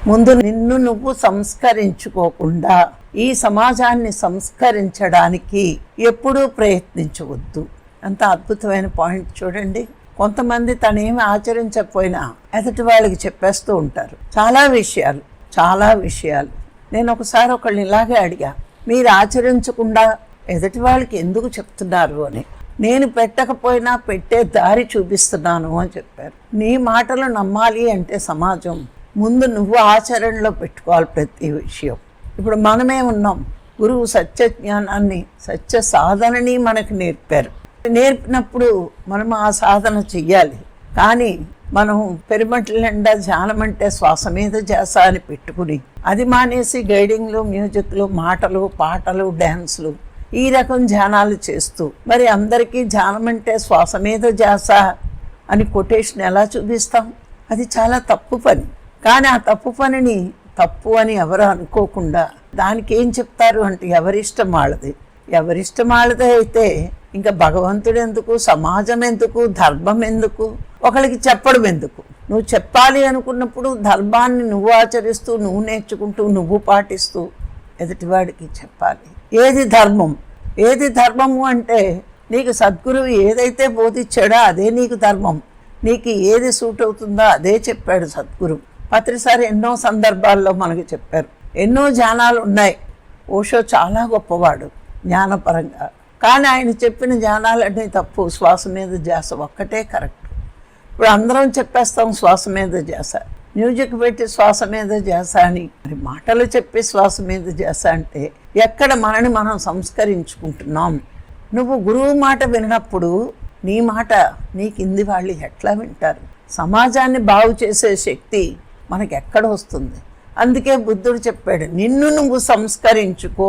ముందు నిన్ను నువ్వు సంస్కరించుకోకుండా ఈ సమాజాన్ని సంస్కరించడానికి ఎప్పుడూ ప్రయత్నించవద్దు. అంత అద్భుతమైన పాయింట్ చూడండి. కొంతమంది తనేమి ఆచరించకపోయినా ఎదుటి వాళ్ళకి చెప్పేస్తూ ఉంటారు చాలా విషయాలు. నేను ఒకసారి ఒకళ్ళని ఇలాగే అడిగా, మీరు ఆచరించకుండా ఎదుటి వాళ్ళకి ఎందుకు చెప్తున్నారు అని. నేను పెట్టకపోయినా పెట్టే దారి చూపిస్తున్నాను అని చెప్పారు. నీ మాటలు నమ్మాలి అంటే సమాజం ముందు నువ్వు ఆచరణలో పెట్టుకోవాలి ప్రతి విషయం. ఇప్పుడు మనమే ఉన్నాం, గురువు సత్య జ్ఞానాన్ని సత్య సాధనని మనకు నేర్పినప్పుడు మనం ఆ సాధన చెయ్యాలి. కానీ మనం పెరుమట్ల నిండా ధ్యానం అంటే శ్వాస మీద ధ్యాస అని పెట్టుకుని అది మానేసి గైడింగ్లు, మ్యూజిక్లు, మాటలు, పాటలు, డ్యాన్స్లు ఈ రకం ధ్యానాలు చేస్తూ మరి అందరికీ ధ్యానం అంటే శ్వాస మీద ధ్యాస అని కొటేషన్ ఎలా చూపిస్తాం? అది చాలా తప్పు పని. కానీ ఆ తప్పు పనిని తప్పు అని ఎవరు అనుకోకుండా దానికి ఏం చెప్తారు అంటే ఎవరిష్టం వాళ్ళదే అయితే ఇంకా భగవంతుడు ఎందుకు, సమాజం ఎందుకు, ధర్మం ఎందుకు, ఒకరికి చెప్పడం ఎందుకు? నువ్వు చెప్పాలి అనుకున్నప్పుడు ధర్మాన్ని నువ్వు ఆచరిస్తూ, నువ్వు నేర్చుకుంటూ, నువ్వు పాటిస్తూ ఎదుటివాడికి చెప్పాలి. ఏది ధర్మము అంటే నీకు సద్గురువు ఏదైతే బోధించాడో అదే నీకు ధర్మం. నీకు ఏది సూట్ అవుతుందో అదే చెప్పాడు సద్గురువు. పత్రిసారి ఎన్నో సందర్భాల్లో మనకు చెప్పారు. ఎన్నో జ్ఞానాలు ఉన్నాయి. ఓషో చాలా గొప్పవాడు జ్ఞానపరంగా. కానీ ఆయన చెప్పిన జ్ఞానాలన్నీ తప్పు. శ్వాస మీద ధ్యాస ఒక్కటే కరెక్ట్. ఇప్పుడు అందరం చెప్పేస్తాం శ్వాస మీద ధ్యాస, మ్యూజిక్ పెట్టి శ్వాస మీద ధ్యాస అని. మరి మాటలు చెప్పి శ్వాస మీద ధ్యాస అంటే ఎక్కడ మనని మనం సంస్కరించుకుంటున్నాం? నువ్వు గురువు మాట విన్నప్పుడు నీ మాట నీ కింది వాళ్ళు ఎట్లా వింటారు? సమాజాన్ని బాగు చేసే శక్తి మనకి ఎక్కడ వస్తుంది? అందుకే బుద్ధుడు చెప్పాడు, నిన్ను నువ్వు సంస్కరించుకో.